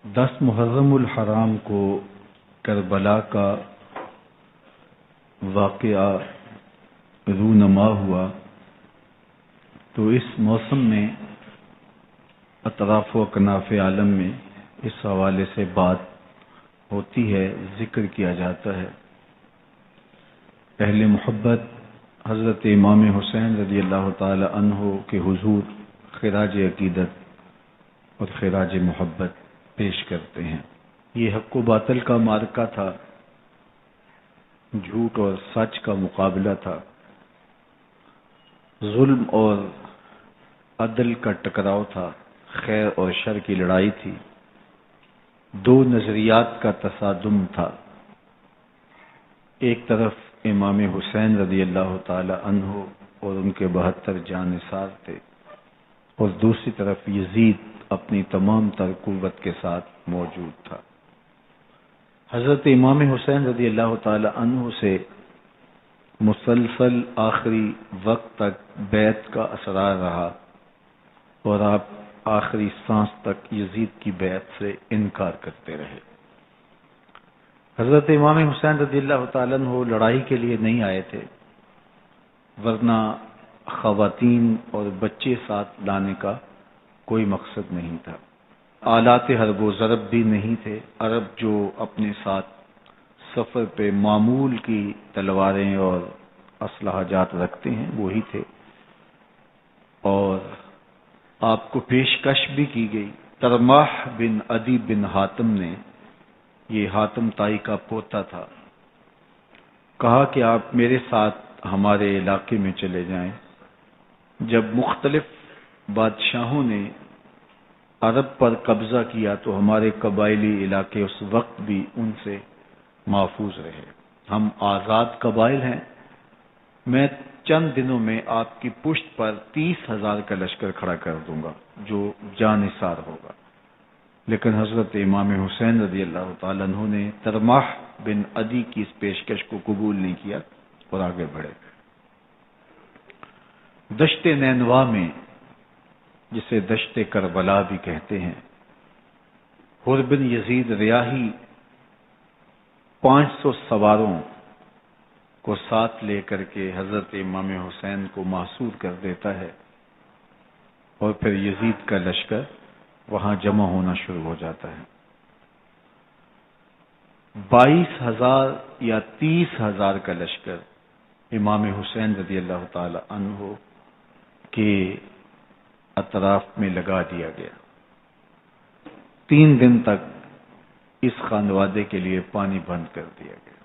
10 محرم الحرام کو کربلا کا واقعہ رونما ہوا تو اس موسم میں اطراف و اکناف عالم میں اس حوالے سے بات ہوتی ہے، ذکر کیا جاتا ہے۔ اہل محبت حضرت امام حسین رضی اللہ تعالی عنہ کے حضور خراج عقیدت اور خراج محبت پیش کرتے ہیں۔ یہ حق و باطل کا معرکہ تھا، جھوٹ اور سچ کا مقابلہ تھا، ظلم اور عدل کا ٹکراؤ تھا، خیر اور شر کی لڑائی تھی، دو نظریات کا تصادم تھا۔ ایک طرف امام حسین رضی اللہ تعالی عنہ اور ان کے 72 جانثار تھے، اور دوسری طرف یزید اپنی تمام تر قوت کے ساتھ موجود تھا۔ حضرت امام حسین رضی اللہ تعالی عنہ سے مسلسل آخری وقت تک بیعت کا اثرار رہا، اور آپ آخری سانس تک یزید کی بیعت سے انکار کرتے رہے۔ حضرت امام حسین رضی اللہ تعالیٰ عنہ لڑائی کے لیے نہیں آئے تھے، ورنہ خواتین اور بچے ساتھ لانے کا کوئی مقصد نہیں تھا۔ آلات حرب و ضرب بھی نہیں تھے۔ عرب جو اپنے ساتھ سفر پہ معمول کی تلواریں اور اسلحہ جات رکھتے ہیں وہی تھے، اور آپ کو پیشکش بھی کی گئی۔ ترماح بن عدی بن حاتم نے، یہ حاتم تائی کا پوتا تھا، کہا کہ آپ میرے ساتھ ہمارے علاقے میں چلے جائیں۔ جب مختلف بادشاہوں نے عرب پر قبضہ کیا تو ہمارے قبائلی علاقے اس وقت بھی ان سے محفوظ رہے۔ ہم آزاد قبائل ہیں، میں چند دنوں میں آپ کی پشت پر 30,000 کا لشکر کھڑا کر دوں گا جو جانثار ہوگا۔ لیکن حضرت امام حسین رضی اللہ تعالیٰ عنہ نے ترماح بن عدی کی اس پیشکش کو قبول نہیں کیا اور آگے بڑھے۔ دشت نینوا میں، جسے دشت کربلا بھی کہتے ہیں، حر بن یزید ریاحی 500 سواروں کو ساتھ لے کر کے حضرت امام حسین کو محصور کر دیتا ہے، اور پھر یزید کا لشکر وہاں جمع ہونا شروع ہو جاتا ہے۔ 22,000 یا 30,000 کا لشکر امام حسین رضی اللہ تعالی عنہ کے اطراف میں لگا دیا گیا۔ 3 دن تک اس خانوادے کے لیے پانی بند کر دیا گیا۔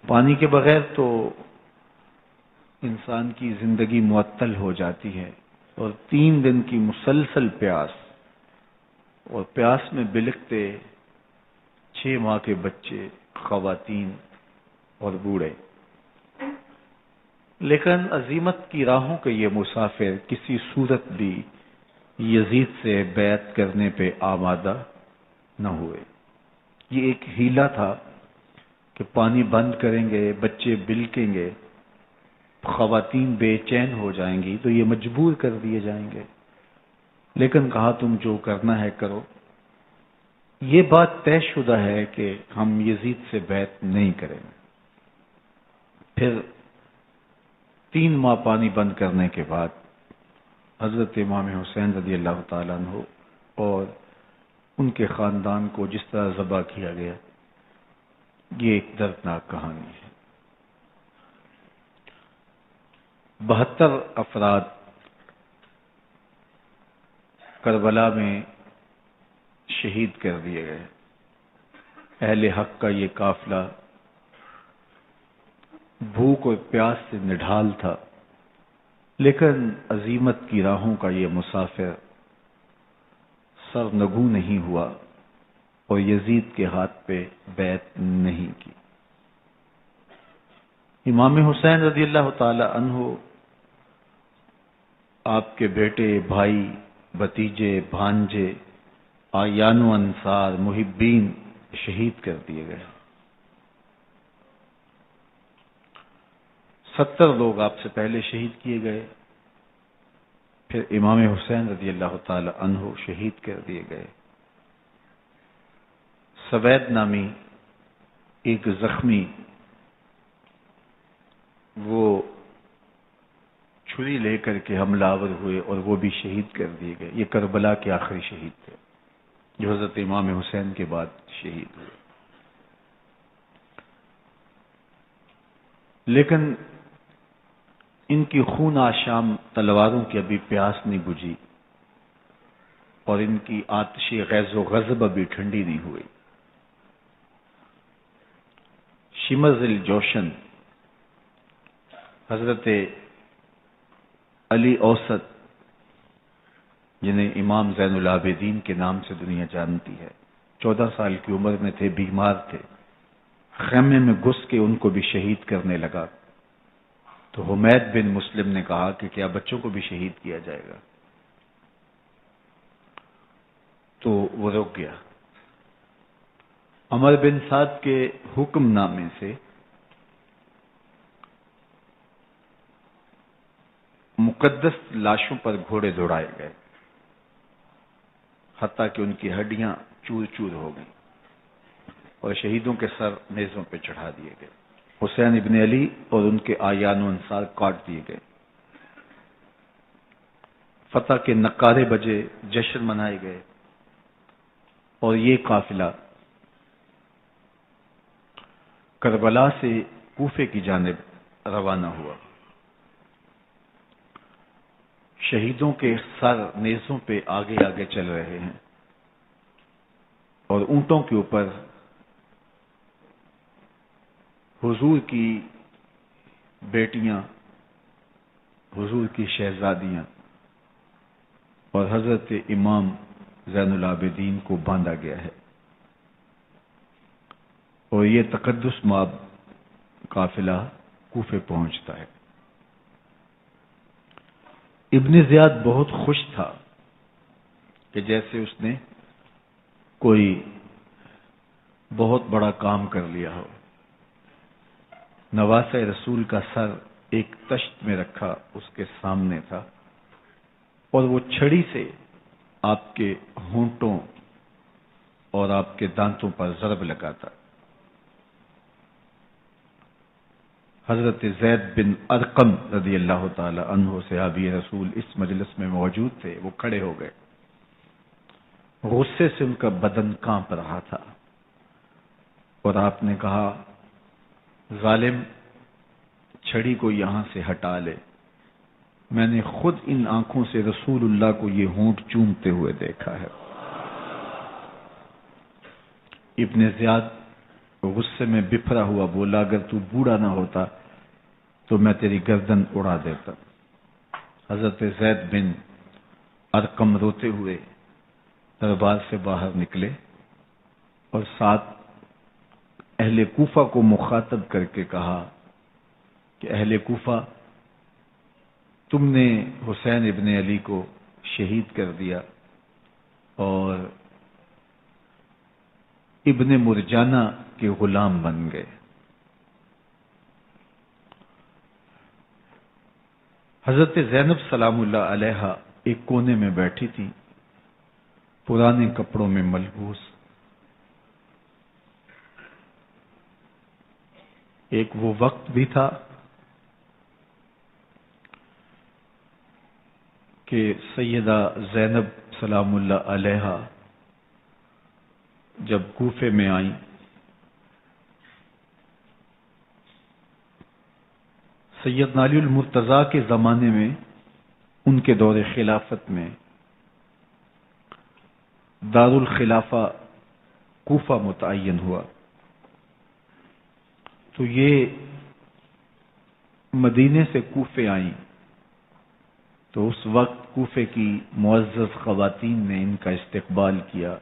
پانی کے بغیر تو انسان کی زندگی معطل ہو جاتی ہے، اور 3 دن کی مسلسل پیاس، اور پیاس میں بلکتے 6 ماہ کے بچے، خواتین اور بوڑھے۔ لیکن عزیمت کی راہوں کے یہ مسافر کسی صورت بھی یزید سے بیعت کرنے پہ آمادہ نہ ہوئے۔ یہ ایک ہیلا تھا کہ پانی بند کریں گے، بچے بلکیں گے، خواتین بے چین ہو جائیں گی تو یہ مجبور کر دیے جائیں گے۔ لیکن کہا تم جو کرنا ہے کرو۔ یہ بات طے شدہ ہے کہ ہم یزید سے بیعت نہیں کریں گے۔ پھر 3 ماہ پانی بند کرنے کے بعد حضرت امام حسین رضی اللہ تعالیٰ عنہ اور ان کے خاندان کو جس طرح ذبح کیا گیا، یہ ایک دردناک کہانی ہے۔ 72 افراد کربلا میں شہید کر دیے گئے۔ اہل حق کا یہ قافلہ بھوک اور پیاس سے نڈھال تھا، لیکن عزیمت کی راہوں کا یہ مسافر سرنگوں نہیں ہوا اور یزید کے ہاتھ پہ بیعت نہیں کی۔ امام حسین رضی اللہ تعالی عنہ آپ کے بیٹے، بھائی، بھتیجے، بھانجے، اعیان و انصار، محبین شہید کر دیے گئے۔ 70 لوگ آپ سے پہلے شہید کیے گئے، پھر امام حسین رضی اللہ تعالی عنہ شہید کر دیے گئے۔ سوید نامی ایک زخمی وہ چھری لے کر کے حملہ آور ہوئے اور وہ بھی شہید کر دیے گئے. یہ کربلا کے آخری شہید تھے جو حضرت امام حسین کے بعد شہید ہوئے. لیکن ان کی خون آشام تلواروں کی ابھی پیاس نہیں بجھی اور ان کی آتش غیظ و غضب ابھی ٹھنڈی نہیں ہوئی. شمر الجوشن حضرت علی اوسط جنہیں امام زین العابدین کے نام سے دنیا جانتی ہے، 14 سال کی عمر میں تھے، بیمار تھے، خیمے میں گھس کے ان کو بھی شہید کرنے لگا. تو حمید بن مسلم نے کہا کہ کیا بچوں کو بھی شہید کیا جائے گا؟ تو وہ رک گیا. عمر بن سعد کے حکم نامے سے مقدس لاشوں پر گھوڑے دوڑائے گئے، حتیٰ کہ ان کی ہڈیاں چور چور ہو گئیں اور شہیدوں کے سر نیزوں پہ چڑھا دیے گئے. حسین ابن علی اور ان کے آیان و انصار کاٹ دیے گئے. فتح کے نقارے بجے، جشن منائے گئے اور یہ قافلہ کربلا سے کوفے کی جانب روانہ ہوا. شہیدوں کے سر نیزوں پہ آگے آگے چل رہے ہیں اور اونٹوں کے اوپر حضور کی بیٹیاں، حضور کی شہزادیاں اور حضرت امام زین العابدین کو باندھا گیا ہے. اور یہ تقدس مآب قافلہ کوفے پہنچتا ہے. ابن زیاد بہت خوش تھا کہ جیسے اس نے کوئی بہت بڑا کام کر لیا ہو. نواسہ رسول کا سر ایک تشت میں رکھا اس کے سامنے تھا اور وہ چھڑی سے آپ کے ہونٹوں اور آپ کے دانتوں پر ضرب لگاتا. حضرت زید بن ارقم رضی اللہ تعالی عنہ صحابی رسول اس مجلس میں موجود تھے. وہ کھڑے ہو گئے. غصے سے ان کا بدن کانپ رہا تھا اور آپ نے کہا، ظالم، چھڑی کو یہاں سے ہٹا لے. میں نے خود ان آنکھوں سے رسول اللہ کو یہ ہونٹ چومتے ہوئے دیکھا ہے. ابن زیاد غصے میں بفرا ہوا بولا، اگر تو بوڑھا نہ ہوتا تو میں تیری گردن اڑا دیتا. حضرت زید بن ارقم روتے ہوئے دربار سے باہر نکلے اور ساتھ اہل کوفہ کو مخاطب کر کے کہا کہ اہل کوفہ، تم نے حسین ابن علی کو شہید کر دیا اور ابن مرجانہ کے غلام بن گئے. حضرت زینب سلام اللہ علیہا ایک کونے میں بیٹھی تھی، پرانے کپڑوں میں ملبوس. ایک وہ وقت بھی تھا کہ سیدہ زینب سلام اللہ علیہا جب کوفے میں آئیں سیدنا علی المرتضیٰ کے زمانے میں، ان کے دور خلافت میں دارالخلافہ کوفہ متعین ہوا. تو یہ مدینے سے کوفے آئیں تو اس وقت کوفے کی معزز خواتین نے ان کا استقبال کیا.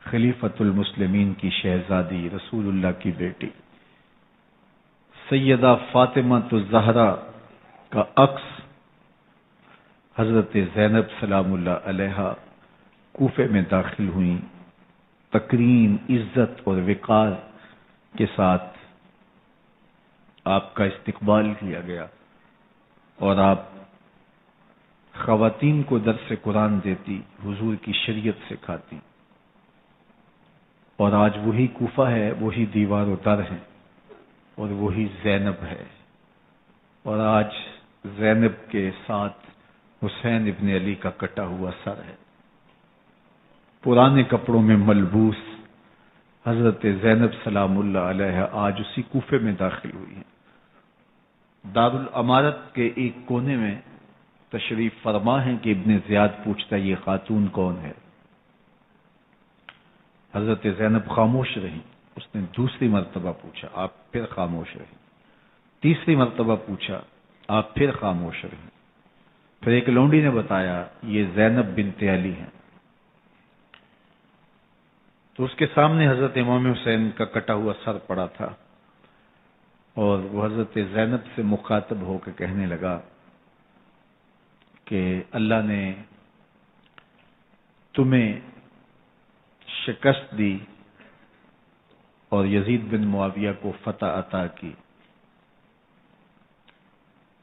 خلیفۃ المسلمین کی شہزادی، رسول اللہ کی بیٹی سیدہ فاطمہ الزہرا کا عکس حضرت زینب سلام اللہ علیہا کوفے میں داخل ہوئیں. تکریم، عزت اور وقار کے ساتھ آپ کا استقبال کیا گیا اور آپ خواتین کو درس قرآن دیتی، حضور کی شریعت سکھاتی. اور آج وہی کوفہ ہے، وہی دیوار و در ہے، اور وہی زینب ہے، اور آج زینب کے ساتھ حسین ابن علی کا کٹا ہوا سر ہے۔ پرانے کپڑوں میں ملبوس حضرت زینب سلام اللہ علیہ آج اسی کوفے میں داخل ہوئی ہیں۔ دارالامارت کے ایک کونے میں تشریف فرما ہے کہ ابن زیاد پوچھتا یہ خاتون کون ہے؟ حضرت زینب خاموش رہی۔ اس نے دوسری مرتبہ پوچھا، آپ پھر خاموش رہی۔ تیسری مرتبہ پوچھا، آپ پھر خاموش رہی۔ پھر ایک لونڈی نے بتایا یہ زینب بنت علی ہیں۔ تو اس کے سامنے حضرت امام حسین کا کٹا ہوا سر پڑا تھا، اور وہ حضرت زینب سے مخاطب ہو کے کہنے لگا کہ اللہ نے تمہیں شکست دی اور یزید بن معاویہ کو فتح عطا کی۔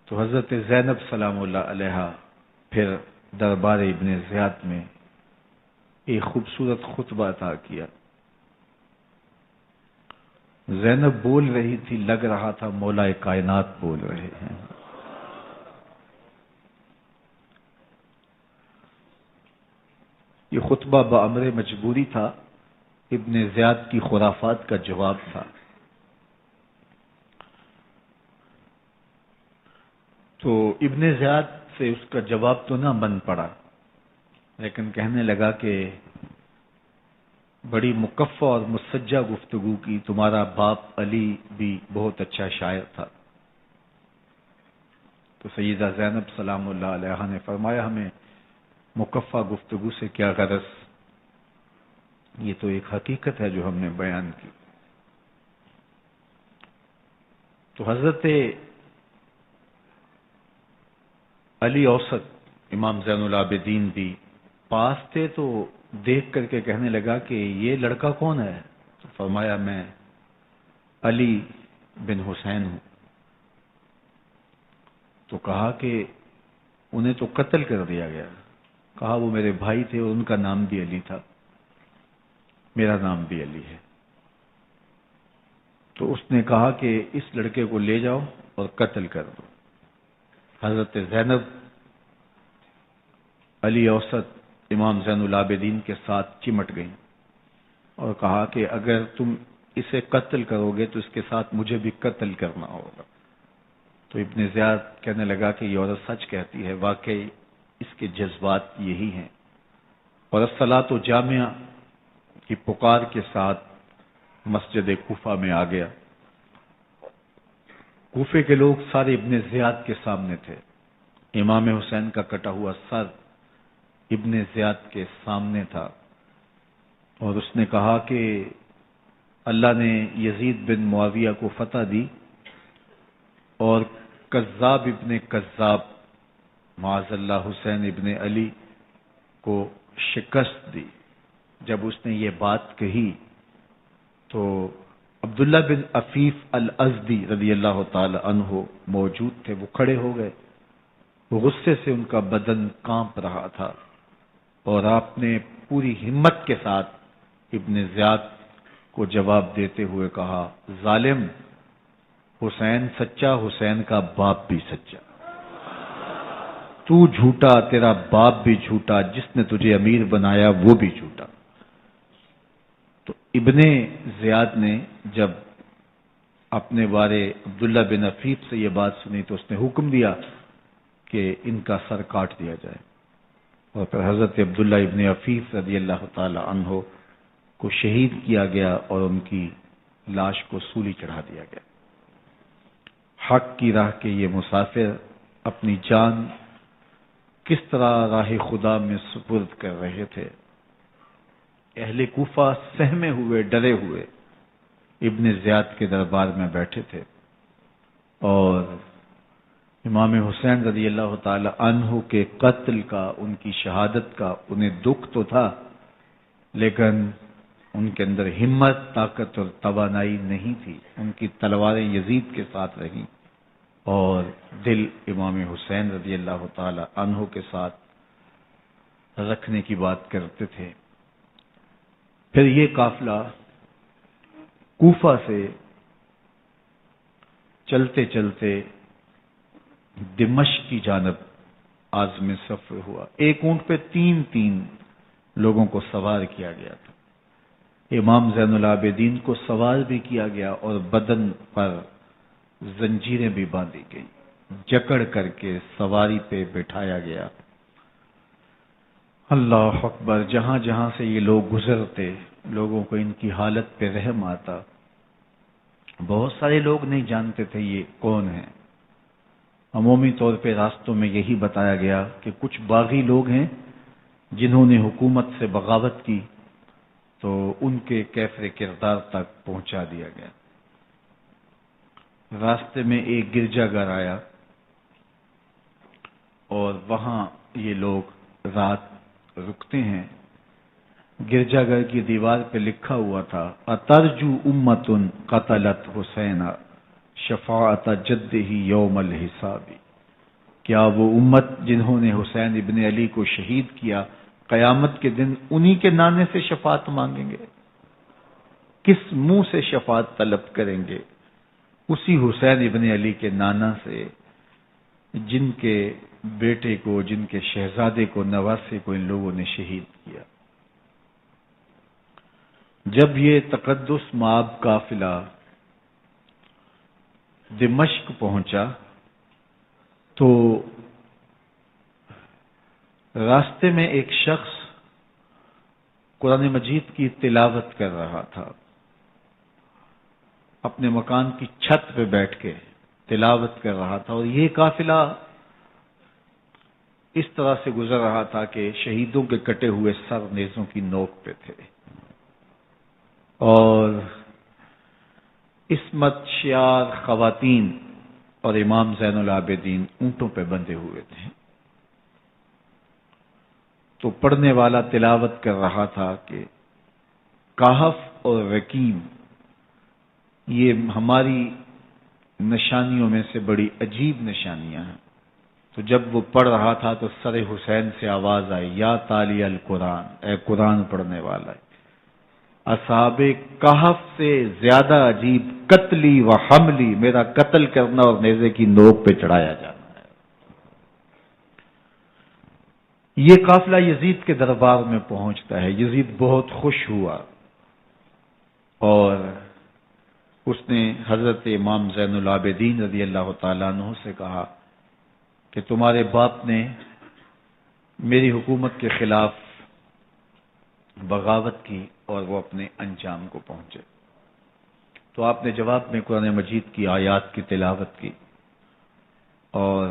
تو حضرت زینب سلام اللہ علیہ پھر دربار ابن زیاد میں ایک خوبصورت خطبہ عطا کیا۔ زینب بول رہی تھی، لگ رہا تھا مولا کائنات بول رہے ہیں۔ یہ خطبہ بامر مجبوری تھا، ابن زیاد کی خرافات کا جواب تھا۔ تو ابن زیاد سے اس کا جواب تو نہ بن پڑا، لیکن کہنے لگا کہ بڑی مکفہ اور مسجع گفتگو کی، تمہارا باپ علی بھی بہت اچھا شاعر تھا۔ تو سیدہ زینب سلام اللہ علیہ نے فرمایا ہمیں مکفہ گفتگو سے کیا غرض، یہ تو ایک حقیقت ہے جو ہم نے بیان کی۔ تو حضرت علی اوسط امام زین العابدین بھی پاس تھے، تو دیکھ کر کے کہنے لگا کہ یہ لڑکا کون ہے؟ تو فرمایا میں علی بن حسین ہوں۔ تو کہا کہ انہیں تو قتل کر دیا گیا۔ کہا وہ میرے بھائی تھے اور ان کا نام بھی علی تھا، میرا نام بھی علی ہے۔ تو اس نے کہا کہ اس لڑکے کو لے جاؤ اور قتل کر دو۔ حضرت زینب علی اوسط امام زین العابدین کے ساتھ چمٹ گئیں اور کہا کہ اگر تم اسے قتل کرو گے تو اس کے ساتھ مجھے بھی قتل کرنا ہوگا۔ تو ابن زیاد کہنے لگا کہ یہ عورت سچ کہتی ہے، واقعی اس کے جذبات یہی ہیں۔ اور الصلاۃ جامعہ کی پکار کے ساتھ مسجد کوفہ میں آ گیا۔ کوفے کے لوگ سارے ابن زیاد کے سامنے تھے۔ امام حسین کا کٹا ہوا سر ابن زیاد کے سامنے تھا، اور اس نے کہا کہ اللہ نے یزید بن معاویہ کو فتح دی اور کذاب ابن کذاب معاذ اللہ حسین ابن علی کو شکست دی۔ جب اس نے یہ بات کہی تو عبداللہ بن عفیف الازدی رضی اللہ تعالی عنہ موجود تھے، وہ کھڑے ہو گئے۔ وہ غصے سے ان کا بدن کانپ رہا تھا، اور آپ نے پوری ہمت کے ساتھ ابن زیاد کو جواب دیتے ہوئے کہا، ظالم، حسین سچا، حسین کا باپ بھی سچا، تو جھوٹا، تیرا باپ بھی جھوٹا، جس نے تجھے امیر بنایا وہ بھی جھوٹا۔ تو ابن زیاد نے جب اپنے بارے عبداللہ بن عفیف سے یہ بات سنی تو اس نے حکم دیا کہ ان کا سر کاٹ دیا جائے، اور پھر حضرت عبداللہ ابن عفیف رضی اللہ تعالی عنہ کو شہید کیا گیا اور ان کی لاش کو سولی چڑھا دیا گیا۔ حق کی راہ کے یہ مسافر اپنی جان کس طرح راہ خدا میں سپرد کر رہے تھے۔ اہل کوفہ سہمے ہوئے، ڈرے ہوئے ابن زیاد کے دربار میں بیٹھے تھے، اور امام حسین رضی اللہ تعالی عنہ کے قتل کا، ان کی شہادت کا انہیں دکھ تو تھا، لیکن ان کے اندر ہمت، طاقت اور توانائی نہیں تھی۔ ان کی تلواریں یزید کے ساتھ رہیں اور دل امام حسین رضی اللہ تعالی عنہ کے ساتھ رکھنے کی بات کرتے تھے۔ پھر یہ قافلہ کوفہ سے چلتے چلتے دمشق کی جانب عازم سفر ہوا. ایک اونٹ پہ تین لوگوں کو سوار کیا گیا تھا. امام زین العابدین کو سوار بھی کیا گیا اور بدن پر زنجیریں بھی باندھی گئیں، جکڑ کر کے سواری پہ بٹھایا گیا. اللہ اکبر. جہاں جہاں سے یہ لوگ گزرتے لوگوں کو ان کی حالت پہ رحم آتا. بہت سارے لوگ نہیں جانتے تھے یہ کون ہیں. عمومی طور پہ راستوں میں یہی بتایا گیا کہ کچھ باغی لوگ ہیں جنہوں نے حکومت سے بغاوت کی، تو ان کے کیفر کردار تک پہنچا دیا گیا. راستے میں ایک گرجا گھر آیا اور وہاں یہ لوگ رات رکتے ہیں. گرجا گھر کی دیوار پہ لکھا ہوا تھا اترجو امت قتلت حسین شفاعت جدہ یوم الحساب. کیا وہ امت جنہوں نے حسین ابن علی کو شہید کیا قیامت کے دن انہی کے نانے سے شفاعت مانگیں گے؟ کس منہ سے شفاعت طلب کریں گے؟ اسی حسین ابن علی کے نانا سے جن کے بیٹے کو، جن کے شہزادے کو، نواسے کو ان لوگوں نے شہید کیا. جب یہ تقدس مآب قافلہ دمشق پہنچا تو راستے میں ایک شخص قرآن مجید کی تلاوت کر رہا تھا. اپنے مکان کی چھت پہ بیٹھ کے تلاوت کر رہا تھا، اور یہ قافلہ اس طرح سے گزر رہا تھا کہ شہیدوں کے کٹے ہوئے سر نیزوں کی نوک پہ تھے، اور عصمت شیار خواتین اور امام زین العابدین اونٹوں پہ بندھے ہوئے تھے. تو پڑھنے والا تلاوت کر رہا تھا کہ کہف اور رقیم یہ ہماری نشانیوں میں سے بڑی عجیب نشانیاں ہیں. تو جب وہ پڑھ رہا تھا تو سر حسین سے آواز آئی یا تالی القرآن، اے قرآن پڑھنے والا. اصحاب کہف سے زیادہ عجیب قتلی و حملی، میرا قتل کرنا اور نیزے کی نوک پہ چڑھایا جانا ہے. یہ قافلہ یزید کے دربار میں پہنچتا ہے. یزید بہت خوش ہوا اور اس نے حضرت امام زین العابدین رضی اللہ تعالیٰ عنہ سے کہا کہ تمہارے باپ نے میری حکومت کے خلاف بغاوت کی اور وہ اپنے انجام کو پہنچے. تو آپ نے جواب میں قرآن مجید کی آیات کی تلاوت کی اور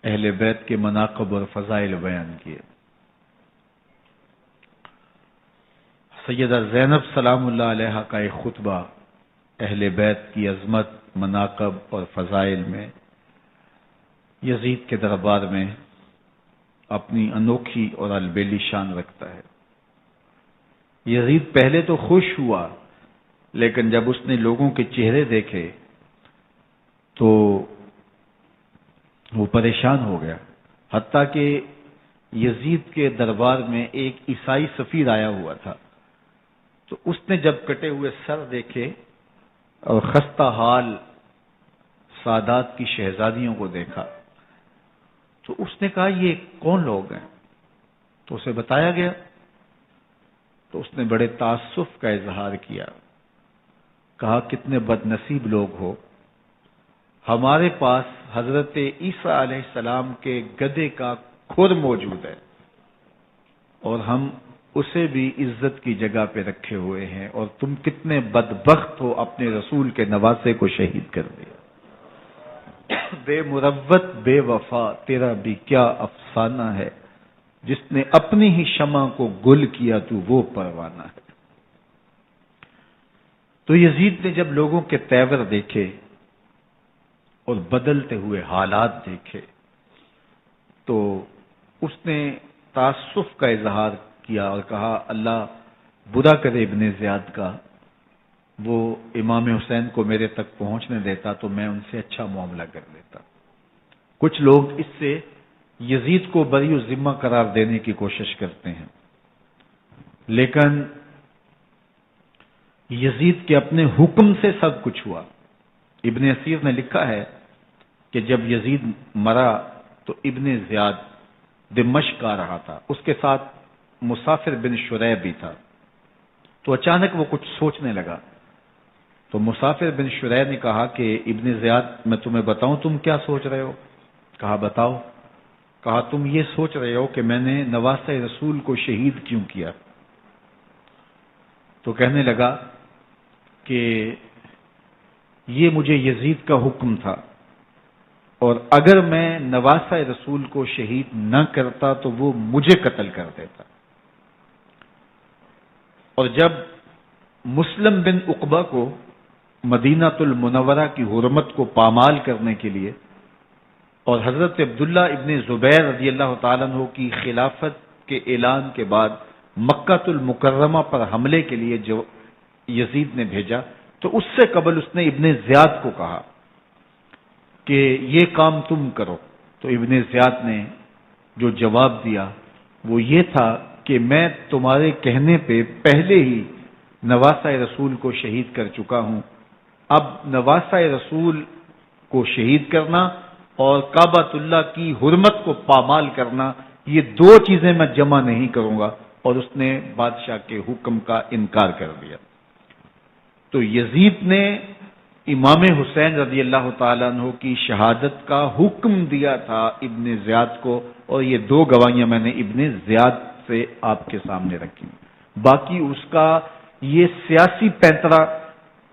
اہل بیت کے مناقب اور فضائل بیان کیے. سیدہ زینب سلام اللہ علیہا کا ایک خطبہ اہل بیت کی عظمت، مناقب اور فضائل میں یزید کے دربار میں اپنی انوکھی اور البیلی شان رکھتا ہے. یزید پہلے تو خوش ہوا، لیکن جب اس نے لوگوں کے چہرے دیکھے تو وہ پریشان ہو گیا. حتیٰ کہ یزید کے دربار میں ایک عیسائی سفیر آیا ہوا تھا، تو اس نے جب کٹے ہوئے سر دیکھے اور خستہ حال سادات کی شہزادیوں کو دیکھا تو اس نے کہا یہ کون لوگ ہیں؟ تو اسے بتایا گیا. تو اس نے بڑے تعصف کا اظہار کیا، کہا کتنے بد نصیب لوگ ہو، ہمارے پاس حضرت عیسیٰ علیہ السلام کے گدھے کا کھر موجود ہے اور ہم اسے بھی عزت کی جگہ پہ رکھے ہوئے ہیں، اور تم کتنے بدبخت ہو، اپنے رسول کے نواسے کو شہید کر دیا. بے مروت بے وفا تیرا بھی کیا افسانہ ہے، جس نے اپنی ہی شمع کو گل کیا تو وہ پروانہ ہے. تو یزید نے جب لوگوں کے تیور دیکھے اور بدلتے ہوئے حالات دیکھے تو اس نے تعصف کا اظہار کیا اور کہا اللہ برا کرے ابن زیاد کا، وہ امام حسین کو میرے تک پہنچنے دیتا تو میں ان سے اچھا معاملہ کر لیتا. کچھ لوگ اس سے یزید کو بری ذمہ قرار دینے کی کوشش کرتے ہیں، لیکن یزید کے اپنے حکم سے سب کچھ ہوا۔ ابن اسیر نے لکھا ہے کہ جب یزید مرا تو ابن زیاد دمشق آ رہا تھا، اس کے ساتھ مسافر بن شریح بھی تھا، تو اچانک وہ کچھ سوچنے لگا، تو مسافر بن شریح نے کہا کہ ابن زیاد میں تمہیں بتاؤں تم کیا سوچ رہے ہو؟ کہا بتاؤ۔ کہا تم یہ سوچ رہے ہو کہ میں نے نواسہ رسول کو شہید کیوں کیا؟ تو کہنے لگا کہ یہ مجھے یزید کا حکم تھا، اور اگر میں نواسہ رسول کو شہید نہ کرتا تو وہ مجھے قتل کر دیتا۔ اور جب مسلم بن عقبہ کو مدینہ المنورہ کی حرمت کو پامال کرنے کے لیے اور حضرت عبداللہ ابن زبیر رضی اللہ تعالیٰ عنہ کی خلافت کے اعلان کے بعد مکہ المکرمہ پر حملے کے لیے جو یزید نے بھیجا، تو اس سے قبل اس نے ابن زیاد کو کہا کہ یہ کام تم کرو، تو ابن زیاد نے جو جواب دیا وہ یہ تھا کہ میں تمہارے کہنے پہ پہلے ہی نواسہ رسول کو شہید کر چکا ہوں، اب نواسہ رسول کو شہید کرنا اور کعبۃ اللہ کی حرمت کو پامال کرنا، یہ دو چیزیں میں جمع نہیں کروں گا، اور اس نے بادشاہ کے حکم کا انکار کر دیا۔ تو یزید نے امام حسین رضی اللہ تعالیٰ عنہ کی شہادت کا حکم دیا تھا ابن زیاد کو، اور یہ دو گواہیاں میں نے ابن زیاد سے آپ کے سامنے رکھی۔ باقی اس کا یہ سیاسی پینترا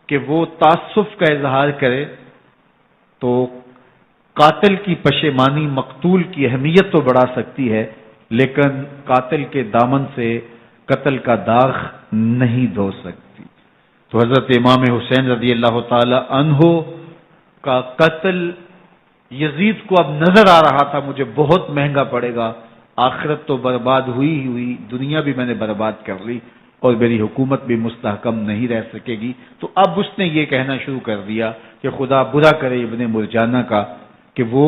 کہ وہ تعصب کا اظہار کرے، تو قاتل کی پشیمانی مقتول کی اہمیت تو بڑھا سکتی ہے، لیکن قاتل کے دامن سے قتل کا داغ نہیں دھو سکتی۔ تو حضرت امام حسین رضی اللہ تعالی عنہ کا قتل یزید کو اب نظر آ رہا تھا مجھے بہت مہنگا پڑے گا، آخرت تو برباد ہوئی ہی ہوئی، دنیا بھی میں نے برباد کر لی اور میری حکومت بھی مستحکم نہیں رہ سکے گی۔ تو اب اس نے یہ کہنا شروع کر دیا کہ خدا برا کرے ابن مرجانہ کا کہ وہ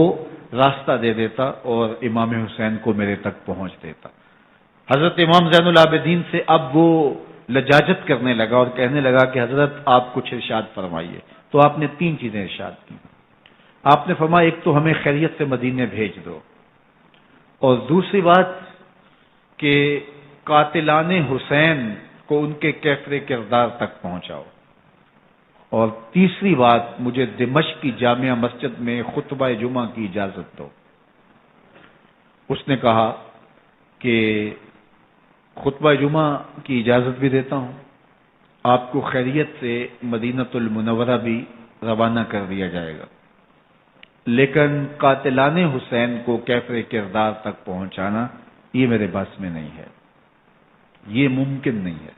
راستہ دے دیتا اور امام حسین کو میرے تک پہنچ دیتا۔ حضرت امام زین العابدین سے اب وہ لجاجت کرنے لگا اور کہنے لگا کہ حضرت آپ کچھ ارشاد فرمائیے۔ تو آپ نے تین چیزیں ارشاد کی۔ آپ نے فرمایا ایک تو ہمیں خیریت سے مدینے بھیج دو، اور دوسری بات کہ قاتلان حسین کو ان کے کیفر کردار تک پہنچاؤ، اور تیسری بات مجھے دمشق کی جامعہ مسجد میں خطبہ جمعہ کی اجازت دو۔ اس نے کہا کہ خطبہ جمعہ کی اجازت بھی دیتا ہوں، آپ کو خیریت سے مدینہ المنورہ بھی روانہ کر دیا جائے گا، لیکن قاتلان حسین کو کیفر کردار تک پہنچانا یہ میرے بس میں نہیں ہے، یہ ممکن نہیں ہے۔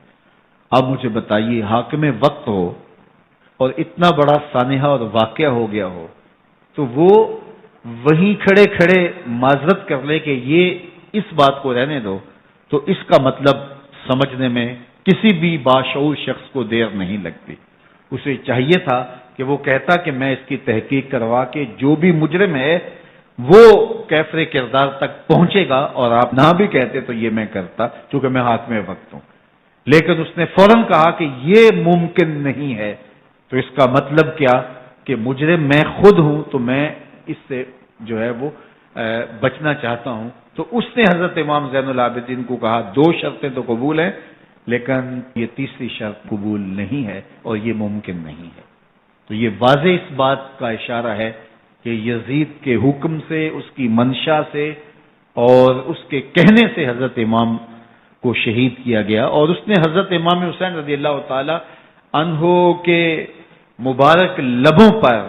اب مجھے بتائیے، حاکم وقت ہو اور اتنا بڑا سانحہ اور واقعہ ہو گیا ہو، تو وہ وہیں کھڑے کھڑے معذرت کر لے کہ یہ اس بات کو رہنے دو، تو اس کا مطلب سمجھنے میں کسی بھی باشعور شخص کو دیر نہیں لگتی۔ اسے چاہیے تھا کہ وہ کہتا کہ میں اس کی تحقیق کروا کے جو بھی مجرم ہے وہ کیفر کردار تک پہنچے گا، اور آپ نہ بھی کہتے تو یہ میں کرتا چونکہ میں حاکم وقت ہوں۔ لیکن اس نے فوراً کہا کہ یہ ممکن نہیں ہے، تو اس کا مطلب کیا کہ مجرم میں خود ہوں، تو میں اس سے جو ہے وہ بچنا چاہتا ہوں۔ تو اس نے حضرت امام زین العابدین کو کہا دو شرطیں تو قبول ہیں، لیکن یہ تیسری شرط قبول نہیں ہے اور یہ ممکن نہیں ہے۔ تو یہ واضح اس بات کا اشارہ ہے کہ یزید کے حکم سے، اس کی منشا سے اور اس کے کہنے سے حضرت امام کو شہید کیا گیا، اور اس نے حضرت امام حسین رضی اللہ تعالی عنہ کے مبارک لبوں پر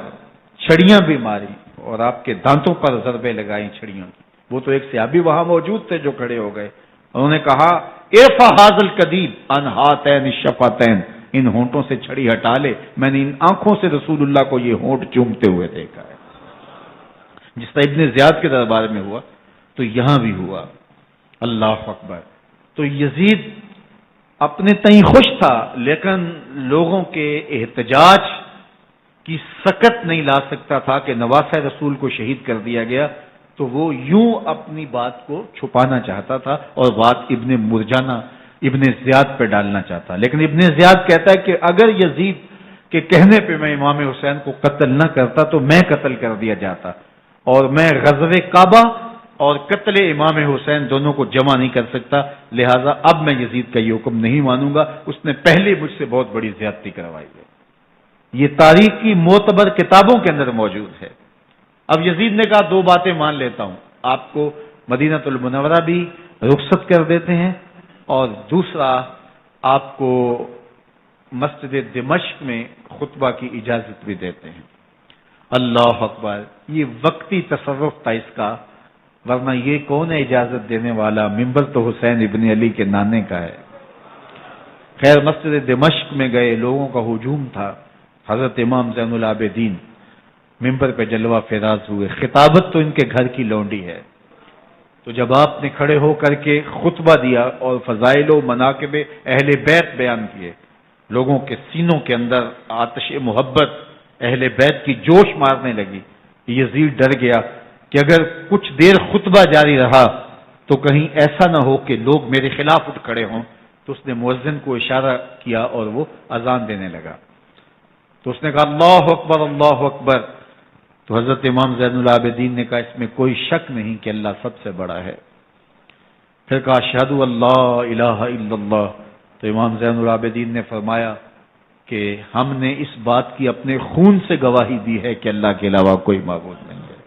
چھڑیاں بھی ماری اور آپ کے دانتوں پر ضربیں لگائیں چھڑیوں کی۔ وہ تو ایک صحابی وہاں موجود تھے جو کھڑے ہو گئے، انہوں نے کہا ارفع ھذا القدیب عن ھاتین الشفتین، ان ہونٹوں سے چھڑی ہٹا لے، میں نے ان آنکھوں سے رسول اللہ کو یہ ہونٹ چومتے ہوئے دیکھا ہے۔ جس طرح ابن زیاد کے دربار میں ہوا تو یہاں بھی ہوا۔ اللہ اکبر۔ تو یزید اپنے تئیں خوش تھا، لیکن لوگوں کے احتجاج کی سکت نہیں لا سکتا تھا کہ نواسہ رسول کو شہید کر دیا گیا، تو وہ یوں اپنی بات کو چھپانا چاہتا تھا، اور بات ابن مرجانہ ابن زیاد پہ ڈالنا چاہتا، لیکن ابن زیاد کہتا ہے کہ اگر یزید کے کہنے پہ میں امام حسین کو قتل نہ کرتا تو میں قتل کر دیا جاتا، اور میں غزوہ کعبہ اور قتل امام حسین دونوں کو جمع نہیں کر سکتا، لہٰذا اب میں یزید کا یہ حکم نہیں مانوں گا، اس نے پہلے مجھ سے بہت بڑی زیادتی کروائی ہے۔ یہ تاریخ کی معتبر کتابوں کے اندر موجود ہے۔ اب یزید نے کہا 2 باتیں مان لیتا ہوں، آپ کو مدینہ المنورہ بھی رخصت کر دیتے ہیں، اور دوسرا آپ کو مسجد دمشق میں خطبہ کی اجازت بھی دیتے ہیں۔ اللہ اکبر، یہ وقتی تصرف تھا اس کا، ورنہ یہ کون ہے اجازت دینے والا؟ ممبر تو حسین ابن علی کے نانے کا ہے۔ خیر، مسجد دمشق میں گئے، لوگوں کا ہجوم تھا، حضرت امام زین العابدین ممبر پہ جلوہ فراز ہوئے، خطابت تو ان کے گھر کی لونڈی ہے، تو جب آپ نے کھڑے ہو کر کے خطبہ دیا اور فضائل و مناقب اہل بیت بیان کیے، لوگوں کے سینوں کے اندر آتش محبت اہل بیت کی جوش مارنے لگی۔ یزید ڈر گیا کہ اگر کچھ دیر خطبہ جاری رہا تو کہیں ایسا نہ ہو کہ لوگ میرے خلاف اٹھ کھڑے ہوں، تو اس نے مؤذن کو اشارہ کیا اور وہ اذان دینے لگا، تو اس نے کہا اللہ اکبر اللہ اکبر، تو حضرت امام زین العابدین نے کہا اس میں کوئی شک نہیں کہ اللہ سب سے بڑا ہے۔ پھر کہا اشہد اللہ الہ الا اللہ، تو امام زین العابدین نے فرمایا کہ ہم نے اس بات کی اپنے خون سے گواہی دی ہے کہ اللہ کے علاوہ کوئی معبود نہیں ہے۔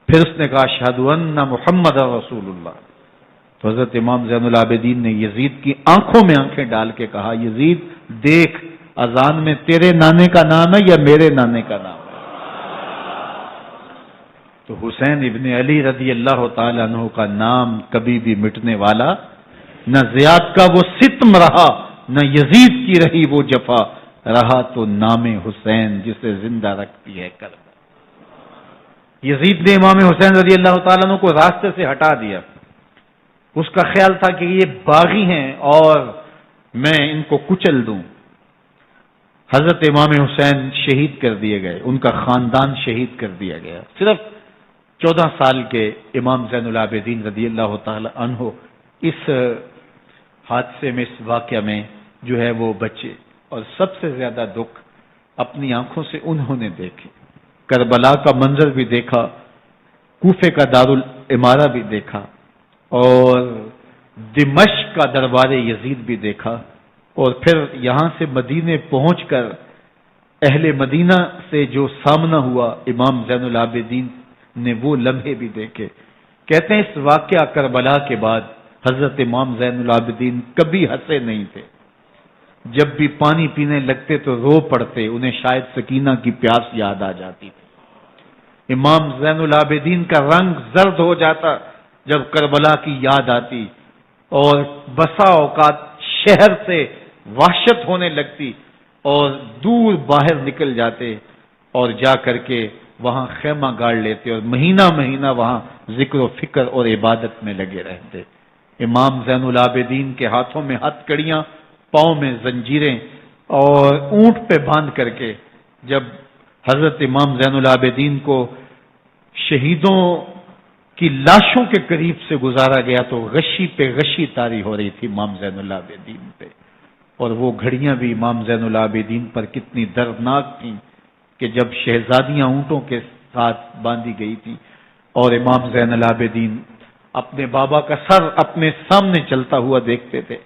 پھر اس نے کہا اشہد ان محمد رسول اللہ، تو حضرت امام زین العابدین نے یزید کی آنکھوں میں آنکھیں ڈال کے کہا یزید دیکھ، اذان میں تیرے نانے کا نام ہے یا میرے نانے کا نام ہے؟ تو حسین ابن علی رضی اللہ تعالیٰ عنہ کا نام کبھی بھی مٹنے والا نہ زیاد کا وہ ستم رہا، نہ یزید کی رہی وہ جفا، رہا تو نام حسین جسے زندہ رکھتی ہے کربلا۔ یزید نے امام حسین رضی اللہ تعالیٰ عنہ کو راستے سے ہٹا دیا، اس کا خیال تھا کہ یہ باغی ہیں اور میں ان کو کچل دوں۔ حضرت امام حسین شہید کر دیے گئے، ان کا خاندان شہید کر دیا گیا۔ صرف 14 سال کے امام زین العابدین رضی اللہ تعالی عنہ اس حادثے میں، اس واقعہ میں جو ہے وہ بچے، اور سب سے زیادہ دکھ اپنی آنکھوں سے انہوں نے دیکھے، کربلا کا منظر بھی دیکھا، کوفے کا دارالعمارہ بھی دیکھا، اور دمشق کا دربار یزید بھی دیکھا، اور پھر یہاں سے مدینے پہنچ کر اہل مدینہ سے جو سامنا ہوا امام زین العابدین نے وہ لمحے بھی دیکھے۔ کہتے ہیں اس واقعہ کربلا کے بعد حضرت امام زین العابدین کبھی ہنسے نہیں تھے، جب بھی پانی پینے لگتے تو رو پڑتے، انہیں شاید سکینہ کی پیاس یاد آ جاتی تھی۔ امام زین العابدین کا رنگ زرد ہو جاتا جب کربلا کی یاد آتی، اور بسا اوقات شہر سے وحشت ہونے لگتی اور دور باہر نکل جاتے اور جا کر کے وہاں خیمہ گاڑ لیتے اور مہینہ مہینہ وہاں ذکر و فکر اور عبادت میں لگے رہتے۔ امام زین العابدین کے ہاتھوں میں ہتھ کڑیاں، پاؤں میں زنجیریں، اور اونٹ پہ باندھ کر کے جب حضرت امام زین العابدین کو شہیدوں کی لاشوں کے قریب سے گزارا گیا تو غشی پہ غشی طاری ہو رہی تھی امام زین العابدین پہ، اور وہ گھڑیاں بھی امام زین العابدین پر کتنی دردناک تھیں کہ جب شہزادیاں اونٹوں کے ساتھ باندھی گئی تھی اور امام زین العابدین اپنے بابا کا سر اپنے سامنے چلتا ہوا دیکھتے تھے،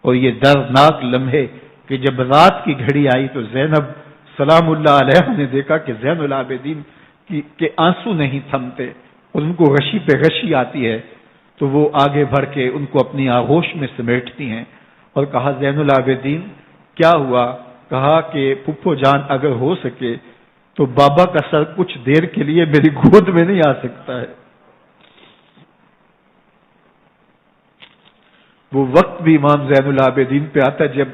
اور یہ دردناک لمحے کہ جب رات کی گھڑی آئی تو زینب سلام اللہ علیہ نے دیکھا کہ زین العابدین کے آنسو نہیں تھمتے اور ان کو غشی پہ غشی آتی ہے، تو وہ آگے بڑھ کے ان کو اپنی آغوش میں سمیٹتی ہیں اور کہا زین العابدین کیا ہوا؟ کہا کہ پھپھو جان اگر ہو سکے تو بابا کا سر کچھ دیر کے لیے میری گود میں نہیں آ سکتا ہے۔ وہ وقت بھی امام زین العابدین پہ آتا جب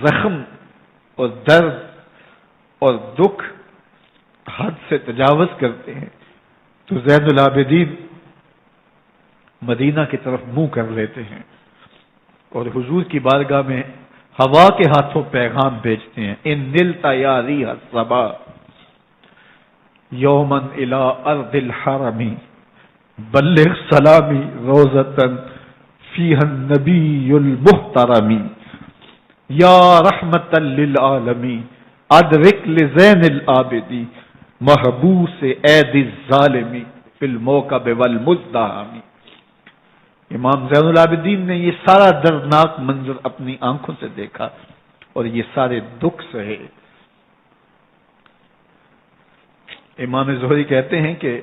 زخم اور درد اور دکھ حد سے تجاوز کرتے ہیں تو زین العابدین مدینہ کی طرف منہ کر لیتے ہیں اور حضور کی بارگاہ میں ہوا کے ہاتھوں پیغام بھیجتے ہیں، ان نلتا یا ریح الصبا یومن الی ارض الحرم بلغ سلامی روزتن فیہا النبی المحترم یا رحمت للعالمین ادرک لزین العابدی محبوس عید الظالمی فی الموکب والمزدحم۔ امام زین العابدین نے یہ سارا دردناک منظر اپنی آنکھوں سے دیکھا اور یہ سارے دکھ سہے۔ امام زہری کہتے ہیں کہ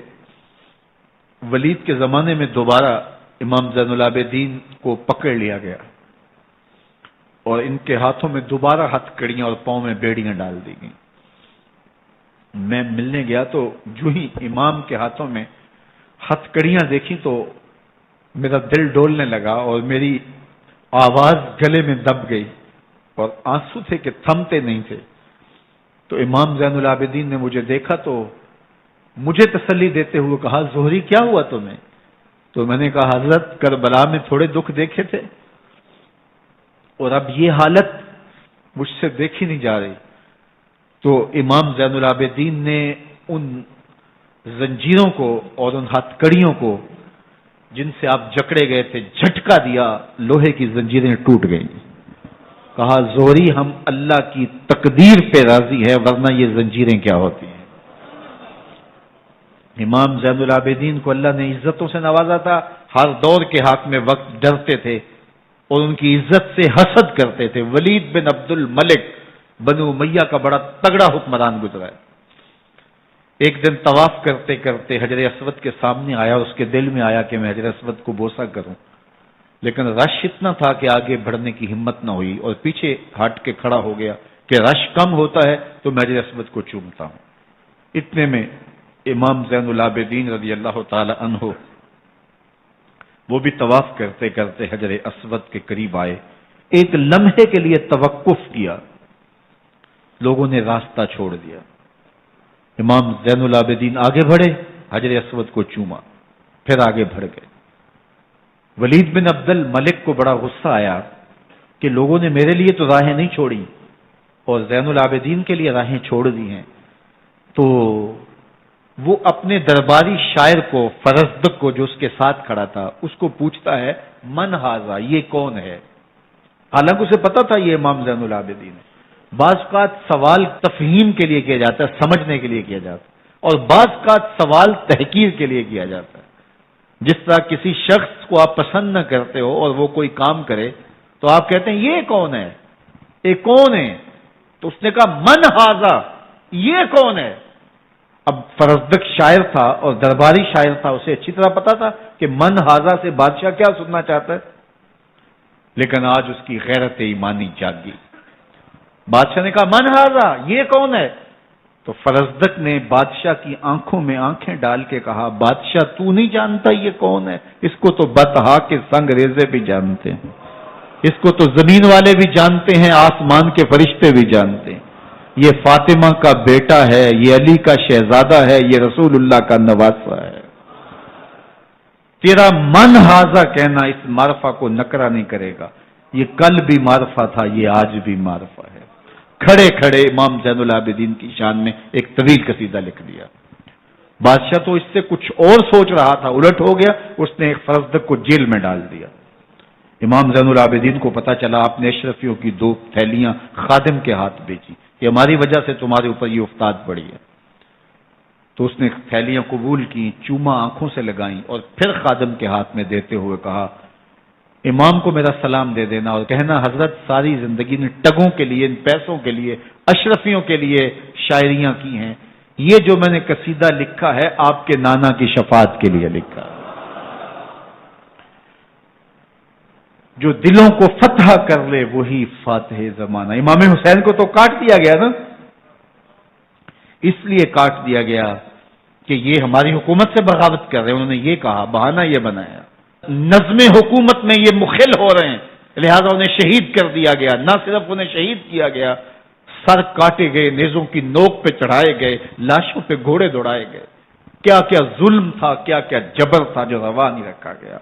ولید کے زمانے میں دوبارہ امام زین العابدین کو پکڑ لیا گیا اور ان کے ہاتھوں میں دوبارہ ہتھ کڑیاں اور پاؤں میں بیڑیاں ڈال دی گئیں۔ میں ملنے گیا تو جو ہی امام کے ہاتھوں میں ہتھ کڑیاں دیکھی تو میرا دل ڈولنے لگا اور میری آواز گلے میں دب گئی اور آنسو تھے کہ تھمتے نہیں تھے۔ تو امام زین العابدین نے مجھے دیکھا تو مجھے تسلی دیتے ہوئے کہا، زہری کیا ہوا تمہیں؟ تو میں نے کہا، حضرت کربلا میں تھوڑے دکھ دیکھے تھے اور اب یہ حالت مجھ سے دیکھی نہیں جا رہی۔ تو امام زین العابدین نے ان زنجیروں کو اور ان ہتھ کڑیوں کو جن سے آپ جکڑے گئے تھے جھٹکا دیا، لوہے کی زنجیریں ٹوٹ گئیں۔ کہا، زہری ہم اللہ کی تقدیر پہ راضی ہے ورنہ یہ زنجیریں کیا ہوتی ہیں۔ امام زین العابدین کو اللہ نے عزتوں سے نوازا تھا، ہر دور کے حق میں وقت ڈرتے تھے اور ان کی عزت سے حسد کرتے تھے۔ ولید بن عبد الملک بنو امیہ کا بڑا تگڑا حکمران گزرا ہے۔ ایک دن طواف کرتے کرتے حجر اسود کے سامنے آیا اور اس کے دل میں آیا کہ میں حجر اسود کو بوسہ کروں، لیکن رش اتنا تھا کہ آگے بڑھنے کی ہمت نہ ہوئی اور پیچھے ہٹ کے کھڑا ہو گیا کہ رش کم ہوتا ہے تو میں حجر اسود کو چومتا ہوں۔ اتنے میں امام زین العابدین رضی اللہ تعالی عنہ وہ بھی طواف کرتے کرتے حجر اسود کے قریب آئے، ایک لمحے کے لیے توقف کیا، لوگوں نے راستہ چھوڑ دیا۔ امام زین العابدین آگے بڑھے، حجر اسود کو چوما، پھر آگے بڑھ گئے۔ ولید بن عبد الملک کو بڑا غصہ آیا کہ لوگوں نے میرے لیے تو راہیں نہیں چھوڑی اور زین العابدین کے لیے راہیں چھوڑ دی ہیں۔ تو وہ اپنے درباری شاعر کو، فرزدق کو جو اس کے ساتھ کھڑا تھا، اس کو پوچھتا ہے، من ھذا، یہ کون ہے؟ حالانکہ اسے پتا تھا یہ امام زین العابدین ہے۔ بعض کا سوال تفہیم کے لیے کیا جاتا ہے، سمجھنے کے لیے کیا جاتا ہے، اور بعض کا سوال تحقیر کے لیے کیا جاتا ہے۔ جس طرح کسی شخص کو آپ پسند نہ کرتے ہو اور وہ کوئی کام کرے تو آپ کہتے ہیں یہ کون ہے، یہ کون ہے؟ تو اس نے کہا من ھذا، یہ کون ہے؟ اب فرزدق شاعر تھا اور درباری شاعر تھا، اسے اچھی طرح پتا تھا کہ من ھذا سے بادشاہ کیا سننا چاہتا ہے، لیکن آج اس کی غیرت ایمانی جاگی۔ بادشاہ نے کہا من ھذا، یہ کون ہے؟ تو فرزدق نے بادشاہ کی آنکھوں میں آنکھیں ڈال کے کہا، بادشاہ تو نہیں جانتا یہ کون ہے؟ اس کو تو بطحا کے سنگ ریزے بھی جانتے ہیں، اس کو تو زمین والے بھی جانتے ہیں، آسمان کے فرشتے بھی جانتے ہیں۔ یہ فاطمہ کا بیٹا ہے، یہ علی کا شہزادہ ہے، یہ رسول اللہ کا نواسہ ہے۔ تیرا من ھذا کہنا اس معرفہ کو نکرا نہیں کرے گا، یہ کل بھی معرفہ تھا، یہ آج بھی معرفہ ہے۔ کھڑے کھڑے امام زین العابدین کی شان میں ایک طویل قصیدہ لکھ دیا۔ بادشاہ تو اس سے کچھ اور سوچ رہا تھا، الٹ ہو گیا، اس نے ایک فرزدق کو جیل میں ڈال دیا۔ امام زین العابدین کو پتا چلا، آپ نے اشرفیوں کی 2 تھیلیاں خادم کے ہاتھ بیچی، یہ ہماری وجہ سے تمہارے اوپر یہ افتاد پڑی ہے۔ تو اس نے تھیلیاں قبول کی، چوما آنکھوں سے لگائیں اور پھر خادم کے ہاتھ میں دیتے ہوئے کہا، امام کو میرا سلام دے دینا اور کہنا حضرت ساری زندگی نے ٹگوں کے لیے، ان پیسوں کے لیے، اشرفیوں کے لیے شاعریاں کی ہیں، یہ جو میں نے قصیدہ لکھا ہے آپ کے نانا کی شفاعت کے لیے لکھا ہے۔ جو دلوں کو فتح کر لے وہی فاتح زمانہ۔ امام حسین کو تو کاٹ دیا گیا نا، اس لیے کاٹ دیا گیا کہ یہ ہماری حکومت سے بغاوت کر رہے ہیں، انہوں نے یہ کہا، بہانہ یہ بنایا، نظم حکومت میں یہ مخل ہو رہے ہیں، لہذا انہیں شہید کر دیا گیا۔ نہ صرف انہیں شہید کیا گیا، سر کاٹے گئے، نیزوں کی نوک پہ چڑھائے گئے، لاشوں پہ گھوڑے دوڑائے گئے۔ کیا کیا ظلم تھا، کیا کیا جبر تھا جو روا نہیں رکھا گیا،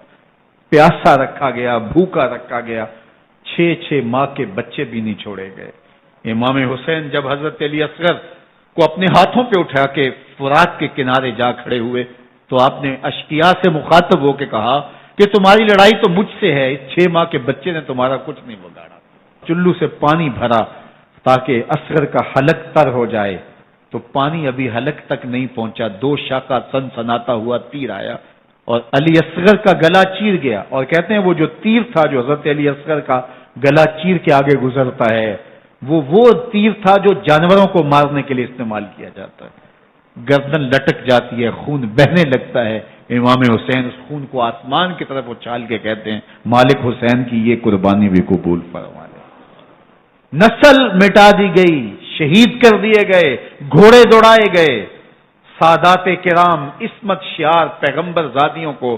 پیاسا رکھا گیا، بھوکا رکھا گیا، 6 ماہ کے بچے بھی نہیں چھوڑے گئے۔ امام حسین جب حضرت علی اصغر کو اپنے ہاتھوں پہ اٹھا کے فرات کے کنارے جا کھڑے ہوئے تو آپ نے اشقیاء سے مخاطب ہو کے کہا، کہ تمہاری لڑائی تو مجھ سے ہے، اس 6 ماہ کے بچے نے تمہارا کچھ نہیں بگاڑا۔ چلو سے پانی بھرا تاکہ اصغر کا حلق تر ہو جائے، تو پانی ابھی حلق تک نہیں پہنچا، 2 شاخہ سنسناتا ہوا تیر آیا اور علی اصغر کا گلا چیر گیا۔ اور کہتے ہیں وہ جو تیر تھا جو حضرت علی اصغر کا گلا چیر کے آگے گزرتا ہے، وہ تیر تھا جو جانوروں کو مارنے کے لیے استعمال کیا جاتا ہے۔ گردن لٹک جاتی ہے، خون بہنے لگتا ہے۔ امام حسین اس خون کو آسمان کی طرف اچھال کے کہتے ہیں مالک حسین کی یہ قربانی بھی قبول فرما لے۔ نسل مٹا دی گئی، شہید کر دیے گئے، گھوڑے دوڑائے گئے، سادات کرام عصمت شعار پیغمبر زادیوں کو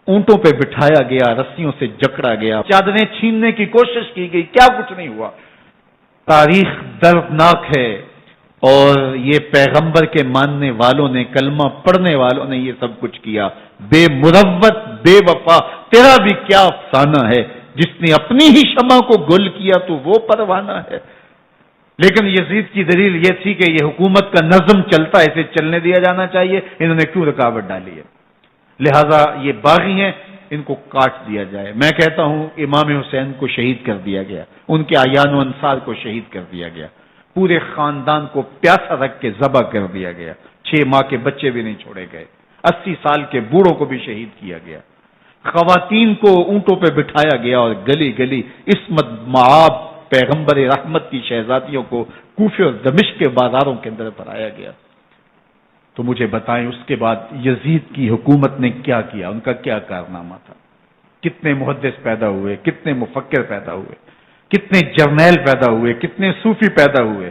اونٹوں پہ بٹھایا گیا، رسیوں سے جکڑا گیا، چادریں چھیننے کی کوشش کی گئی، کیا کچھ نہیں ہوا۔ تاریخ دردناک ہے، اور یہ پیغمبر کے ماننے والوں نے، کلمہ پڑھنے والوں نے یہ سب کچھ کیا۔ بے مروت، بے وفا، تیرا بھی کیا افسانہ ہے، جس نے اپنی ہی شمع کو گل کیا تو وہ پروانہ ہے۔ لیکن یزید کی دلیل یہ تھی کہ یہ حکومت کا نظم چلتا ہے، اسے چلنے دیا جانا چاہیے، انہوں نے کیوں رکاوٹ ڈالی ہے، لہذا یہ باغی ہیں، ان کو کاٹ دیا جائے۔ میں کہتا ہوں امام حسین کو شہید کر دیا گیا، ان کے اعیان و انصار کو شہید کر دیا گیا، پورے خاندان کو پیاسا رکھ کے ذبح کر دیا گیا، 6 ماہ کے بچے بھی نہیں چھوڑے گئے، 80 سال کے بوڑھوں کو بھی شہید کیا گیا، خواتین کو اونٹوں پہ بٹھایا گیا، اور گلی گلی عصمت معاب پیغمبر رحمت کی شہزادیوں کو کوفے اور دمشق کے بازاروں کے اندر بھرایا گیا۔ تو مجھے بتائیں اس کے بعد یزید کی حکومت نے کیا کیا، ان کا کیا کارنامہ تھا؟ کتنے محدث پیدا ہوئے، کتنے مفکر پیدا ہوئے، کتنے جرنیل پیدا ہوئے، کتنے صوفی پیدا ہوئے؟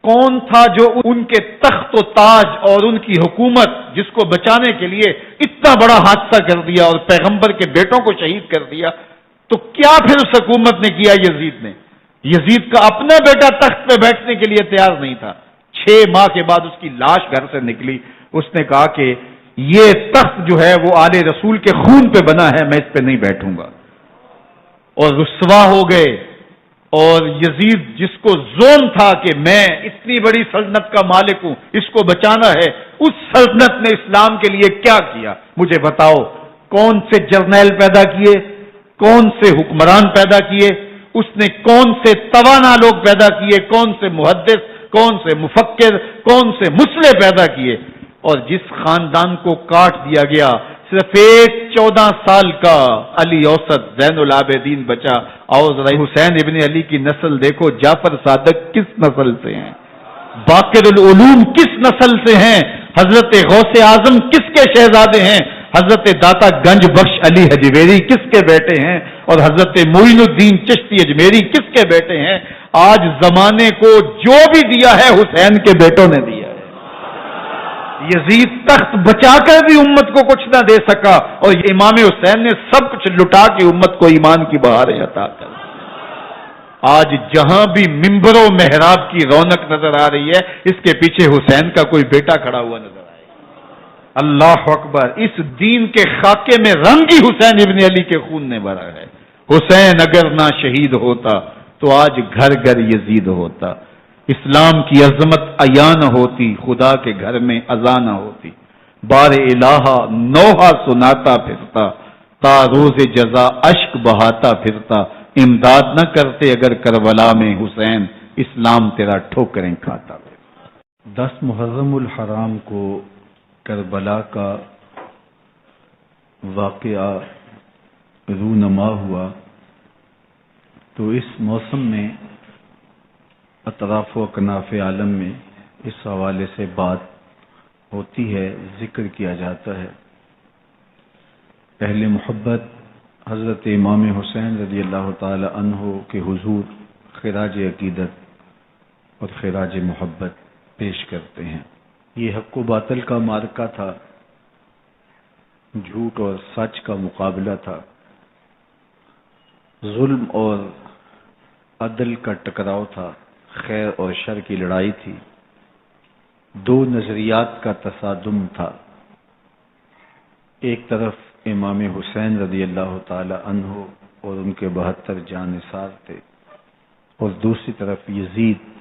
کون تھا جو ان کے تخت و تاج اور ان کی حکومت جس کو بچانے کے لیے اتنا بڑا حادثہ کر دیا اور پیغمبر کے بیٹوں کو شہید کر دیا؟ تو کیا پھر اس حکومت نے کیا یزید نے؟ یزید کا اپنا بیٹا تخت پہ بیٹھنے کے لیے تیار نہیں تھا۔ 6 ماہ کے بعد اس کی لاش گھر سے نکلی، اس نے کہا کہ یہ تخت جو ہے وہ آل رسول کے خون پہ بنا ہے، میں اس پہ نہیں بیٹھوں گا، اور رسوا ہو گئے۔ اور یزید جس کو زوم تھا کہ میں اتنی بڑی سلطنت کا مالک ہوں، اس کو بچانا ہے، اس سلطنت نے اسلام کے لیے کیا کیا؟ مجھے بتاؤ، کون سے جرنیل پیدا کیے، کون سے حکمران پیدا کیے، اس نے کون سے توانا لوگ پیدا کیے، کون سے محدث، کون سے مفکر، کون سے مسلح پیدا کیے؟ اور جس خاندان کو کاٹ دیا گیا، صرف ایک 14 سال کا علی اوسط زین العابدین بچا۔ اور ذرا حسین ابن علی کی نسل دیکھو، جعفر صادق کس نسل سے ہیں، باقر العلوم کس نسل سے ہیں، حضرت غوث اعظم کس کے شہزادے ہیں، حضرت داتا گنج بخش علی حجویری کس کے بیٹے ہیں، اور حضرت معین الدین چشتی اجمیری کس کے بیٹے ہیں؟ آج زمانے کو جو بھی دیا ہے حسین کے بیٹوں نے دیا ہے۔ یزید تخت بچا کر بھی امت کو کچھ نہ دے سکا، اور امام حسین نے سب کچھ لٹا کے امت کو ایمان کی بہاریں عطا کر۔ آج جہاں بھی ممبر و محراب کی رونق نظر آ رہی ہے، اس کے پیچھے حسین کا کوئی بیٹا کھڑا ہوا نظر آئے گا۔ اللہ اکبر! اس دین کے خاکے میں رنگ ہی حسین ابن علی کے خون نے بھرا ہے۔ حسین اگر نہ شہید ہوتا تو آج گھر گھر یزید ہوتا، اسلام کی عظمت عیاں نہ ہوتی، خدا کے گھر میں اذان نہ ہوتی، بار الہ نوحہ سناتا پھرتا، تا روز جزا اشک بہاتا پھرتا، امداد نہ کرتے اگر کربلا میں حسین، اسلام تیرا ٹھوکریں کھاتا۔ 10 محرم الحرام کو کربلا کا واقعہ رونما ہوا، تو اس موسم میں اطراف و اکناف عالم میں اس حوالے سے بات ہوتی ہے، ذکر کیا جاتا ہے۔ اہل محبت حضرت امام حسین رضی اللہ تعالی عنہ کے حضور خراج عقیدت اور خراج محبت پیش کرتے ہیں۔ یہ حق و باطل کا معرکہ تھا، جھوٹ اور سچ کا مقابلہ تھا، ظلم اور عدل کا ٹکراؤ تھا، خیر اور شر کی لڑائی تھی، 2 نظریات کا تصادم تھا۔ ایک طرف امام حسین رضی اللہ تعالی عنہ اور ان کے 72 جانثار تھے، اور دوسری طرف یزید